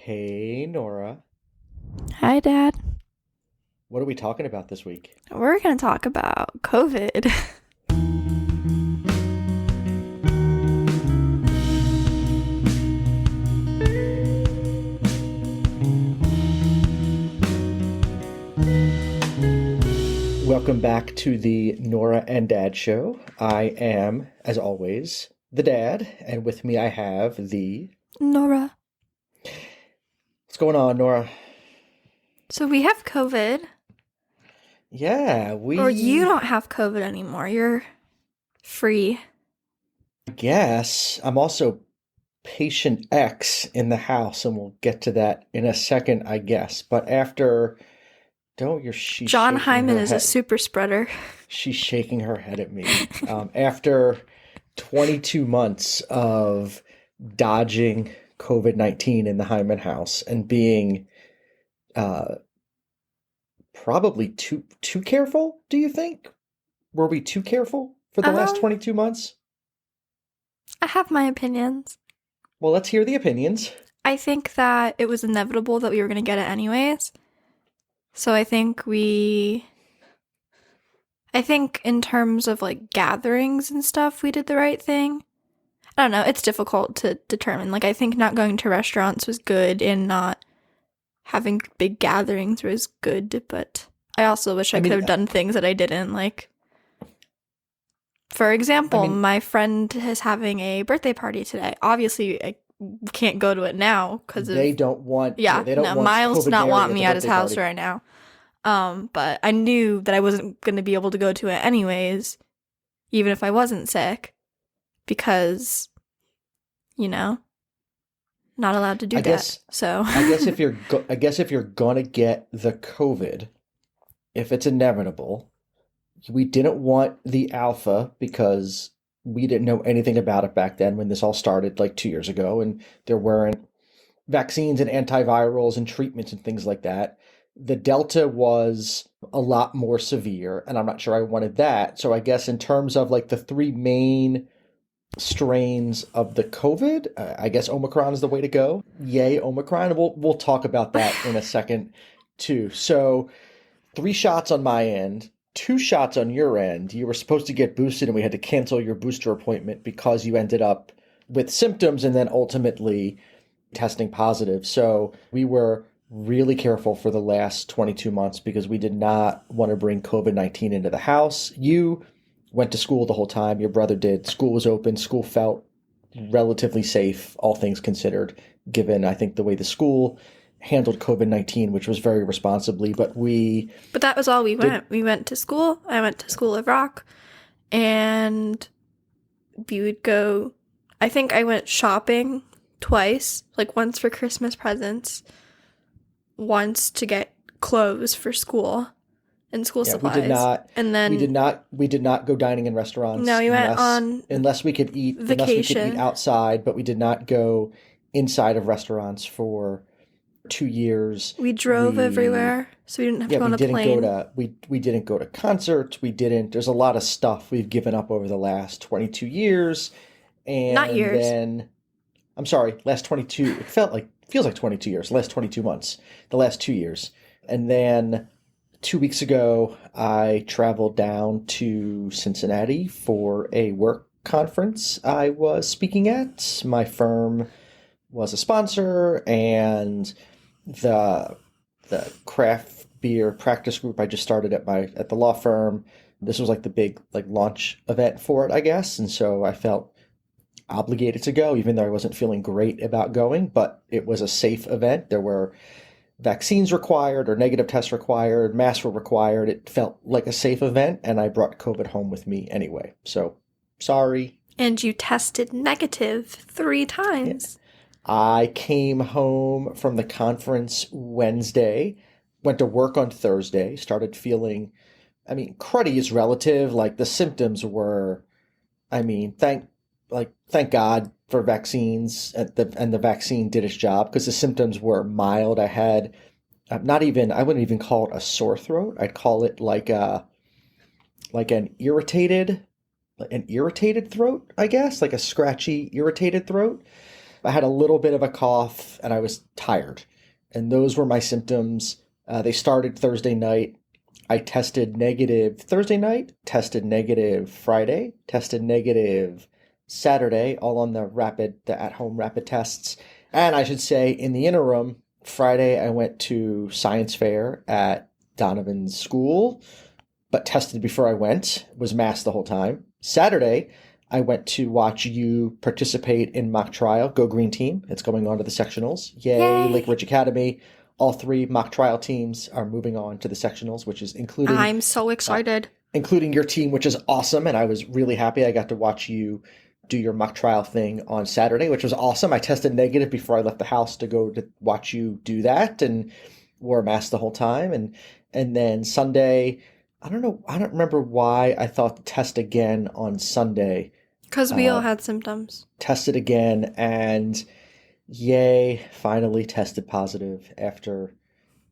Hey, Nora. Hi, Dad. What are we talking about this week? We're going to talk about COVID. Welcome back to the Nora and Dad show. I am, as always, the dad, and with me I have the... Nora. What's going on, Nora? So we have COVID, Yeah, or you we... don't have COVID anymore. You're free. I guess I'm also patient X in the house, and we'll get to that in a second, I guess. But after... Don't, she's John shaking Hyman her is a head. super spreader. She's shaking her head at me. After 22 months of dodging COVID-19 in the Hyman house and being uh, probably too careful, do you think? Were we too careful for the last Um, 22 months? I have my opinions. Well, let's hear the opinions. I think that it was inevitable that we were going to get it anyways. So I think in terms of like gatherings and stuff, we did the right thing. I don't know, it's difficult to determine. Like, I think not going to restaurants was good and not having big gatherings was good, but I also wish I I could mean, have done things that I didn't. Like, for I example, mean, my friend is having a birthday party today. Obviously, I can't go to it now because they of, don't want, yeah, yeah, they don't no, want Miles did COVID not Mary want at the me at his birthday house party. right now. But I knew that I wasn't going to be able to go to it anyways, even if I wasn't sick, because, you know, not allowed to I do that. guess, So, I guess if you're gonna get the COVID, if it's inevitable, we didn't want the alpha because we didn't know anything about it back then when this all started like 2 years ago, and there weren't vaccines and antivirals and treatments and things like that. The Delta was a lot more severe, and I'm not sure I wanted that. So I guess in terms of like the three main strains of the COVID, I guess Omicron is the way to go. Yay, Omicron. We'll talk about that in a second too. So three shots on my end, two shots on your end. You were supposed to get boosted, and we had to cancel your booster appointment because you ended up with symptoms and then ultimately testing positive. So we were really careful for the last 22 months because we did not want to bring COVID-19 into the house. You went to school the whole time. Your brother did. School was open. School felt relatively safe, all things considered, given, I think, the way the school handled COVID-19, which was very responsibly. But we but that was all we did, went. We went to school. I went to School of Rock, and we would go. I think I went shopping twice, like once for Christmas presents, once to get clothes for school and school yeah, supplies. And then we did not go dining in no, restaurants we went on unless we could eat vacation. outside, but we did not go inside of restaurants for 2 years. We drove We everywhere, so we didn't have to Yeah, go we on a didn't go plane. to we didn't go to concerts. We didn't. There's a lot of stuff we've given up over the last 22 years, Not and years. then I'm sorry, last 22. Feels like 22 years. Last 22 months. The last 2 years, and then 2 weeks ago I traveled down to Cincinnati for a work conference I was speaking at. My firm was a sponsor, and the craft beer practice group I just started at the law firm. This was like the big like launch event for it, I guess, and so I felt obligated to go, even though I wasn't feeling great about going. But it was a safe event. There were vaccines required or negative tests required, masks were required. It felt like a safe event, and I brought COVID home with me anyway. So sorry. And you tested negative 3 Yeah. times. I came home from the conference Wednesday, went to work on Thursday, started feeling, I mean, cruddy is relative. Like the symptoms were, I mean, thank God for vaccines, and the vaccine did its job because the symptoms were mild. I had not even, I wouldn't even call it a sore throat. I'd call it like an irritated throat, I guess, like a scratchy, irritated throat. I had a little bit of a cough and I was tired. And those were my symptoms. They started Thursday night. I tested negative Thursday night, tested negative Friday, tested negative Saturday, all on the at-home rapid tests. And I should say, in the interim, Friday I went to science fair at Donovan's school, but tested before I went, was masked the whole time. Saturday, I went to watch you participate in mock trial. Go Green Team. It's going on to the sectionals. Yay, Lake Yay! Ridge Academy. All three mock trial teams are moving on to the sectionals, which is I'm so uh, excited. including your team, which is awesome. And I was really happy I got to watch you do your mock trial thing on Saturday, which was awesome. I tested negative before I left the house to go to watch you do that and wore a mask the whole time. And then Sunday, I don't know, I don't remember why I thought to test again on Sunday. Because we all had symptoms. Tested again, and yay, finally tested positive after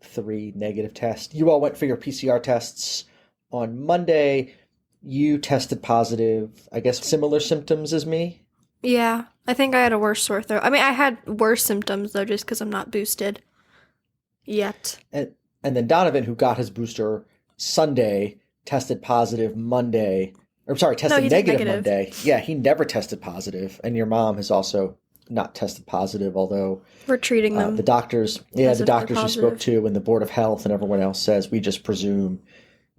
3 negative tests. You all went for your PCR tests on Monday. You tested positive, I guess similar symptoms as me. Yeah, I think I had a worse sore throat. I mean, I had worse symptoms, though, just because I'm not boosted yet. And then Donovan, who got his booster Sunday, tested positive Monday. Or sorry, No, tested he did negative negative. Monday. Yeah, he never tested positive. And your mom has also not tested positive, although We're treating them. the doctors, as the if they're doctors you spoke positive. to and the Board of Health and everyone else says we just presume,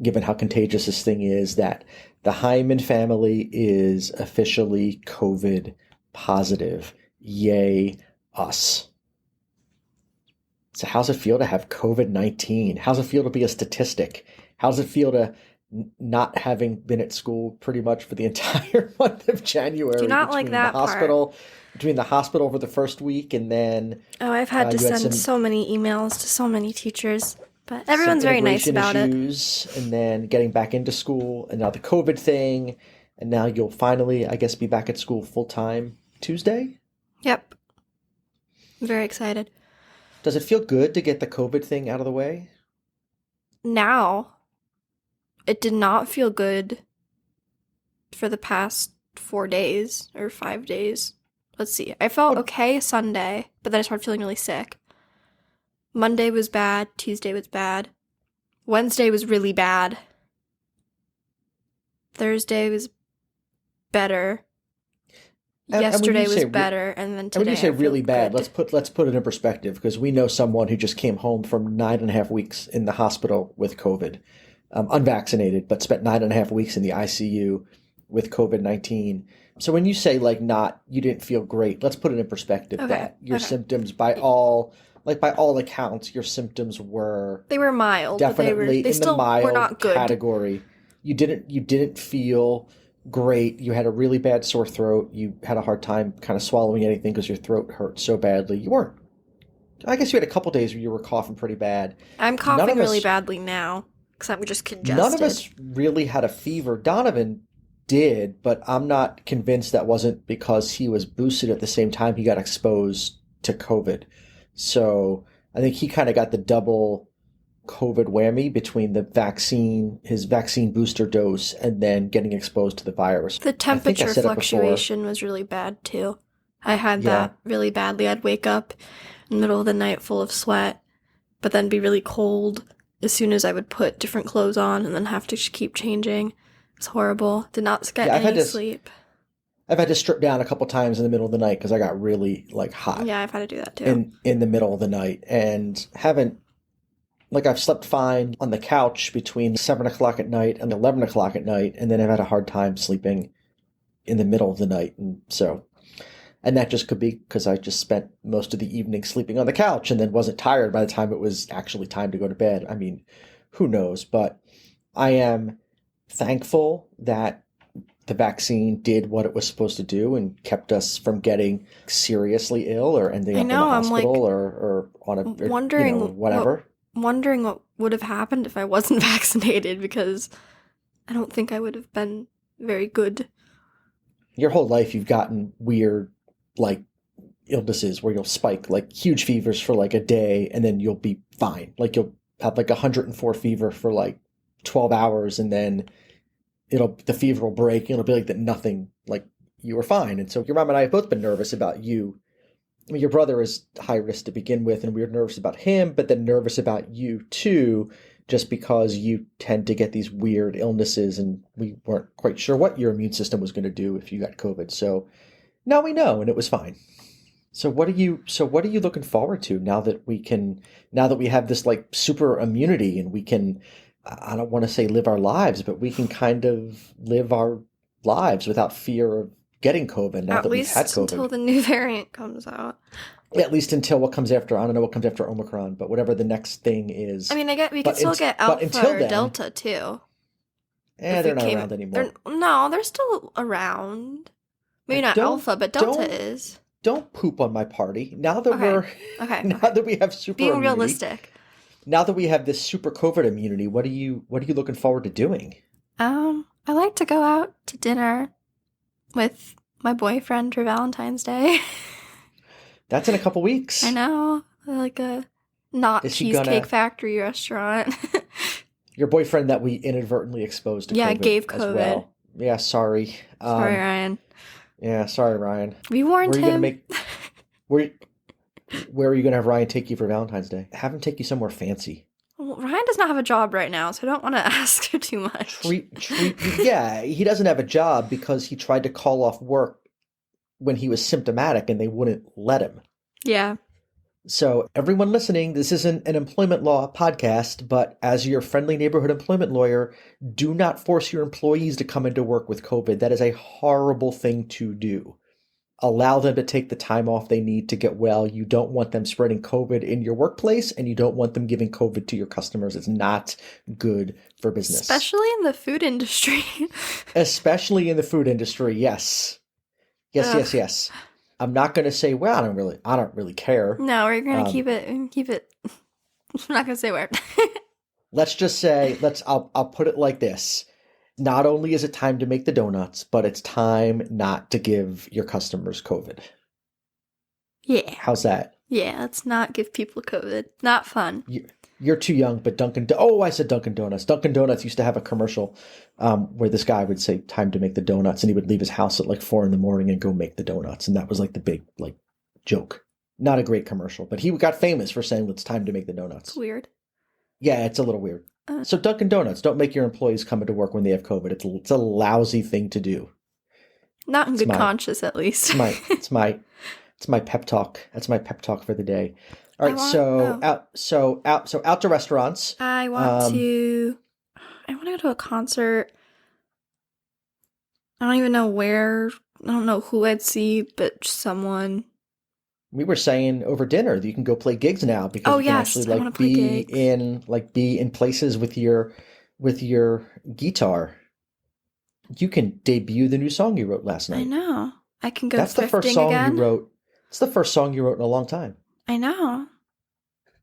given how contagious this thing is, that the Hyman family is officially COVID positive. Yay, us. So how's it feel to have COVID-19? How's it feel to be a statistic? How's it feel to not having been at school pretty much for the entire month of January? Do not like that part. Between the hospital for the first week and then Oh, I've had to you had send some so many emails to so many teachers, but everyone's very nice integration about it. issues, and then getting back into school, and now the COVID thing, and now you'll finally, I guess, be back at school full time Tuesday. Yep. I'm very excited. Does it feel good to get the COVID thing out of the way? Now, it did not feel good for the past 4 days or 5 days. Let's see. I felt okay Sunday, but then I started feeling really sick. Monday was bad. Tuesday was bad. Wednesday was really bad. Thursday was better. Yesterday was better, and then today. And when you say I feel really bad, good. let's put it in perspective, because we know someone who just came home from 9.5 weeks in the hospital with COVID, unvaccinated, but spent 9.5 weeks in the ICU with COVID-19. So when you say you didn't feel great, let's put it in perspective that your symptoms, by all accounts, your symptoms were They were mild, definitely but they in still the mild were not good. category. You didn't feel great. You had a really bad sore throat. You had a hard time kind of swallowing anything because your throat hurt so badly. You weren't. I guess you had a couple days where you were coughing pretty bad. I'm coughing really badly now because I'm just congested. None of us really had a fever. Donovan did, but I'm not convinced that wasn't because he was boosted at the same time he got exposed to COVID. So I think he kind of got the double COVID whammy between his vaccine booster dose, and then getting exposed to the virus. The temperature fluctuation was really bad too. I had that really badly. I'd wake up in the middle of the night full of sweat, but then be really cold as soon as I would put different clothes on and then have to keep changing. It's horrible. Did not get any sleep. I've had to strip down a couple times in the middle of the night because I got really hot. Yeah, I've had to do that too. In the middle of the night, and I've slept fine on the couch between 7 o'clock at night and 11 o'clock at night, and then I've had a hard time sleeping in the middle of the night. And that just could be because I just spent most of the evening sleeping on the couch and then wasn't tired by the time it was actually time to go to bed. I mean, who knows? But I am thankful that the vaccine did what it was supposed to do and kept us from getting seriously ill or ending up in the hospital or on a whatever. Wondering what would have happened if I wasn't vaccinated, because I don't think I would have been very good. Your whole life you've gotten weird illnesses where you'll spike huge fevers for a day and then you'll be fine. You'll have 104 fever for 12 hours and then the fever will break and it'll be that nothing, you were fine. And so your mom and I have both been nervous about you I mean, your brother is high risk to begin with, and we were nervous about him, but then nervous about you too, just because you tend to get these weird illnesses, and we weren't quite sure what your immune system was going to do if you got COVID. So now we know, and it was fine. So what are you looking forward to now that we have this like super immunity and we can, I don't want to say live our lives, but we can kind of live our lives without fear of getting COVID now At that we've had least until COVID. the new variant comes out. At least until what comes after, I don't know what comes after Omicron, but whatever the next thing is. I mean, I get we could But still get but Alpha until or then, Delta too. If we they're not came, around anymore. no, they're still around. Maybe not Don't Alpha, but Delta don't is. don't poop on my party. Now that Okay, we're okay, now okay. that we have super Being immunity, realistic. now that we have this super COVID immunity, what are you looking forward to doing? I like to go out to dinner with my boyfriend for Valentine's Day. That's in a couple weeks. I know, like a not Is he Cheesecake gonna Factory restaurant. your boyfriend that we inadvertently exposed to Yeah, COVID gave as COVID. well? Yeah, sorry. Sorry, Ryan. Yeah, sorry, Ryan. We warned Where are you gonna him. make where where are you gonna have Ryan take you for Valentine's Day? Have him take you somewhere fancy. Well, Ryan does not have a job right now, so I don't want to ask her too much. Treat yeah, he doesn't have a job because he tried to call off work when he was symptomatic and they wouldn't let him. Yeah. So, everyone listening, this isn't an employment law podcast, but as your friendly neighborhood employment lawyer, do not force your employees to come into work with COVID. That is a horrible thing to do. Allow them to take the time off they need to get well. You don't want them spreading COVID in your workplace, and you don't want them giving COVID to your customers. It's not good for business. Especially in the food industry. Especially in the food industry, yes. Yes, Ugh. yes, yes. I'm not going to say, well, I don't really care. No, we're gonna Um, keep it. I'm not gonna say where. Let's just say, I'll put it like this. Not only is it time to make the donuts, but it's time not to give your customers COVID. Yeah. How's that? Yeah, let's not give people COVID. Not fun. You're too young, but I said Dunkin' Donuts. Dunkin' Donuts used to have a commercial where this guy would say time to make the donuts, and he would leave his house at like 4 a.m. and go make the donuts. And that was like the big like joke. Not a great commercial, but he got famous for saying it's time to make the donuts. It's weird. Yeah, it's a little weird. So Dunkin' Donuts, don't make your employees come into work when they have COVID. It's a lousy thing to do. Not in It's good my- conscience, at least. It's my pep talk. That's my pep talk for the day. All right, out to restaurants. I want to go to a concert. I don't even know where. I don't know who I'd see, but someone. We were saying over dinner that you can go play gigs now because Oh, you can yes, actually I wanna like play be in places with your guitar. You can debut the new song you wrote last I night. know. I can go That's the first thrifting song again. you wrote. It's the first song you wrote in a long time. I know.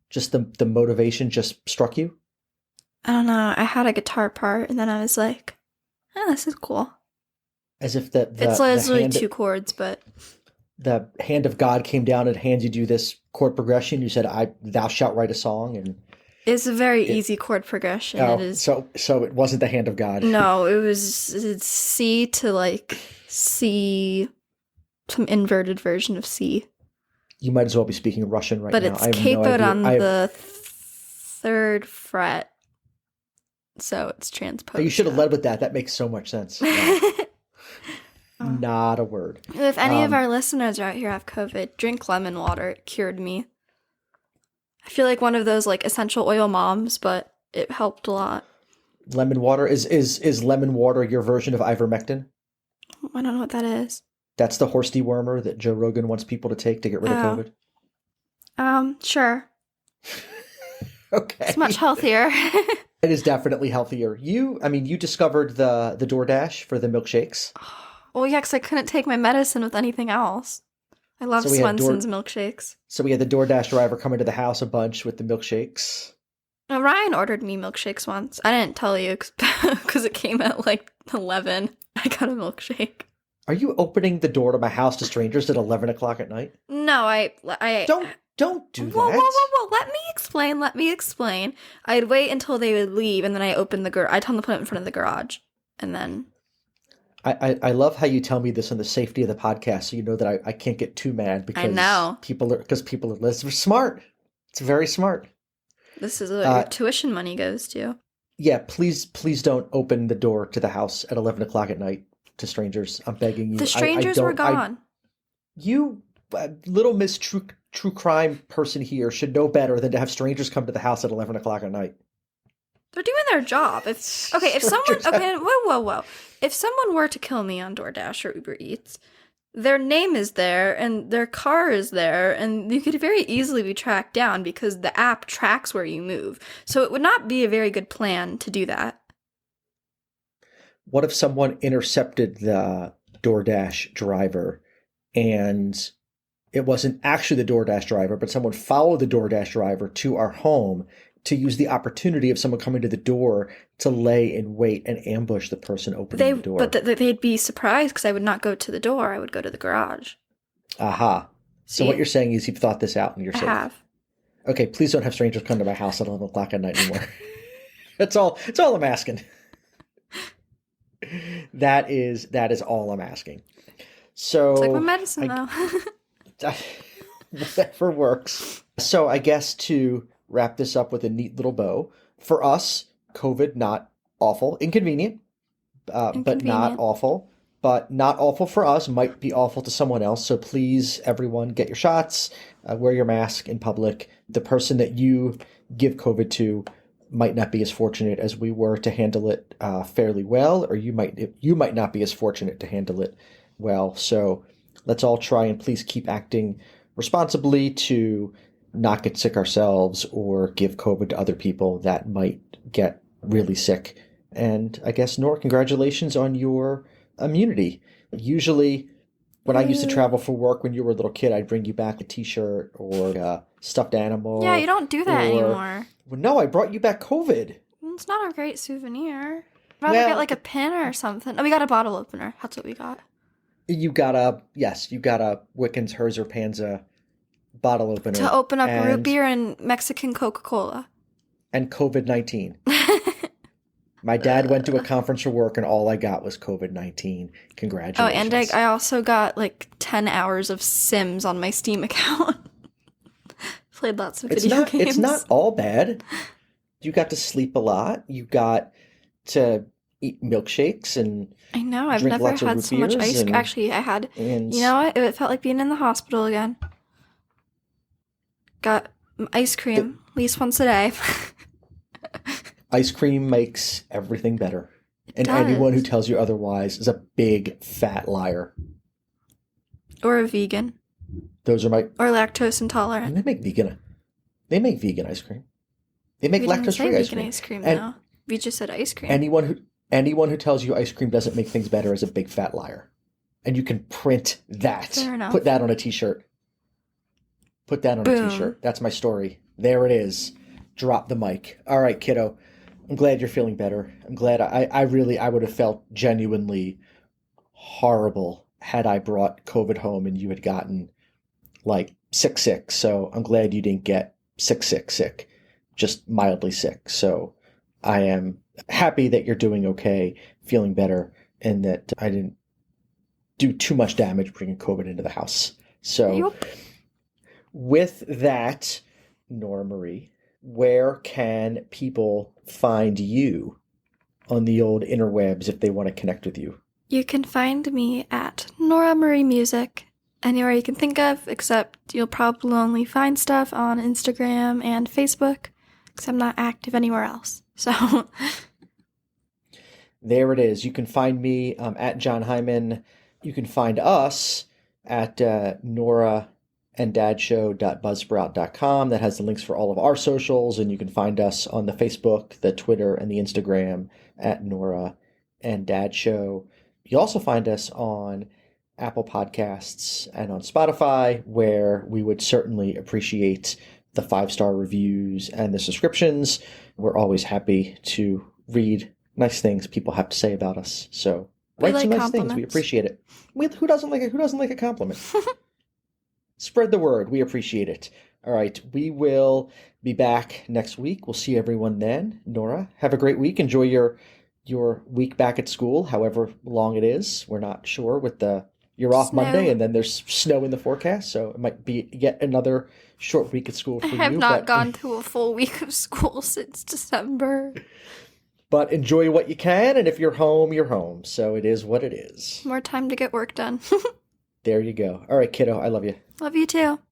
Just the motivation just struck you. I don't know. I had a guitar part, and then I was like, "Oh, this is cool." As if the It's literally hand, 2 chords, but the hand of God came down and handed you this chord progression. You said, thou shalt write a song," and it's a very easy chord progression. It is. so it wasn't the hand of God. No, it's C to like C, some inverted version of C. You might as well be speaking Russian right But now. it's I have no capoed idea. on the 3rd fret, so it's transposed. You should have now. led with that. That makes so much sense. Wow. Not a word. If any of our listeners out here have COVID, drink lemon water. It cured me. I feel like one of those like essential oil moms, but it helped a lot. Lemon water is lemon water your version of ivermectin? I don't know what that is. That's the horse dewormer that Joe Rogan wants people to take to get rid of COVID. Sure. Okay. It's much healthier. It is definitely healthier. You discovered the DoorDash for the milkshakes. Well, yeah, because I couldn't take my medicine with anything else. I love So we had Swenson's milkshakes. So we had the DoorDash driver come into the house a bunch with the milkshakes. Now, Ryan ordered me milkshakes once. I didn't tell you because it came at like 11. I got a milkshake. Are you opening the door to my house to strangers at 11 o'clock at night? No, I Don't do that. Whoa. Let me explain. I'd wait until they would leave, and then I opened the I told them to put it in front of the garage. And then... I love how you tell me this on the safety of the podcast, so you know that I can't get too mad I know. because people are listening. Smart. It's very smart. This is what your tuition money goes to. Yeah, please don't open the door to the house at 11 o'clock at night to strangers. I'm begging you. The strangers were gone. You, little Miss True Crime person here, should know better than to have strangers come to the house at 11 o'clock at night. They're doing their job. If someone, whoa. If someone were to kill me on DoorDash or Uber Eats, their name is there and their car is there, and you could very easily be tracked down because the app tracks where you move. So it would not be a very good plan to do that. What if someone intercepted the DoorDash driver and it wasn't actually the DoorDash driver, but someone followed the DoorDash driver to our home to use the opportunity of someone coming to the door to lay in wait and ambush the person opening the door? But they'd be surprised because I would not go to the door. I would go to the garage. Aha. So what you're saying is you've thought this out and you're safe. I have. Okay, please don't have strangers come to my house at 11 o'clock at night anymore. That's all I'm asking. That is all I'm asking. So it's like my medicine, though. Whatever works. So I guess to wrap this up with a neat little bow, for us, COVID, not awful, inconvenient, but not awful. But not awful for us, might be awful to someone else. So please, everyone, get your shots, wear your mask in public. The person that you give COVID to might not be as fortunate as we were to handle it fairly well, or you might not be as fortunate to handle it well. So let's all try and please keep acting responsibly to not get sick ourselves or give COVID to other people that might get really sick. And I guess, Nora, congratulations on your immunity. Usually, when I used to travel for work when you were a little kid, I'd bring you back a t-shirt or a stuffed animal. Yeah, you don't do that anymore. Well, no, I brought you back COVID. It's not a great souvenir. I'd rather get like a pin or something. Oh, we got a bottle opener. That's what we got. You got a Wickens Herzer Panza bottle opener. To open up root beer and Mexican Coca-Cola. And COVID-19. My dad went to a conference for work and all I got was COVID-19. Congratulations. Oh, and I also got like 10 hours of Sims on my Steam account. Played lots of video games. It's not all bad. You got to sleep a lot. You got to eat milkshakes and I know, I've never had so much ice cream. Actually, I had, you know what? It felt like being in the hospital again. Got ice cream at least once a day. Ice cream makes everything better. And anyone who tells you otherwise is a big, fat liar. Or a vegan. Those are my... Or lactose intolerant. They make vegan ice cream. They make lactose-free ice cream. Vegan ice cream now. We just said ice cream. Anyone who tells you ice cream doesn't make things better is a big, fat liar. And you can print that. Fair enough. Put that on a t-shirt. Put that on a t-shirt. That's my story. There it is. Drop the mic. All right, kiddo. I'm glad you're feeling better. I'm glad I would have felt genuinely horrible had I brought COVID home and you had gotten like sick. So I'm glad you didn't get sick, just mildly sick. So I am happy that you're doing okay, feeling better, and that I didn't do too much damage bringing COVID into the house. So with that, Nora Marie, where can people find you on the old interwebs if they want to connect with you? You can find me at Nora Marie Music anywhere you can think of, except you'll probably only find stuff on Instagram and Facebook, because I'm not active anywhere else. So there it is. You can find me at John Hyman. You can find us at noraanddadshow.buzzsprout.com. That has the links for all of our socials, and you can find us on the Facebook, the Twitter, and the Instagram at Nora and Dad Show. You also find us on Apple Podcasts and on Spotify, where we would certainly appreciate the 5-star reviews and the subscriptions. We're always happy to read nice things people have to say about us. So write some nice things. We appreciate it. Who doesn't like a compliment? Spread the word. We appreciate it. All right. We will be back next week. We'll see everyone then. Nora, have a great week. Enjoy your your week back at school, however long it is. We're not sure with the you're off Monday Snow. and then there's snow in the forecast, so it might be yet another short week at school I for have you, not gone to a full week of school since December. but enjoy what you can, and if you're home, you're home. So it is what it is. More time to get work done. There you go. All right, kiddo, I love you. Love you too.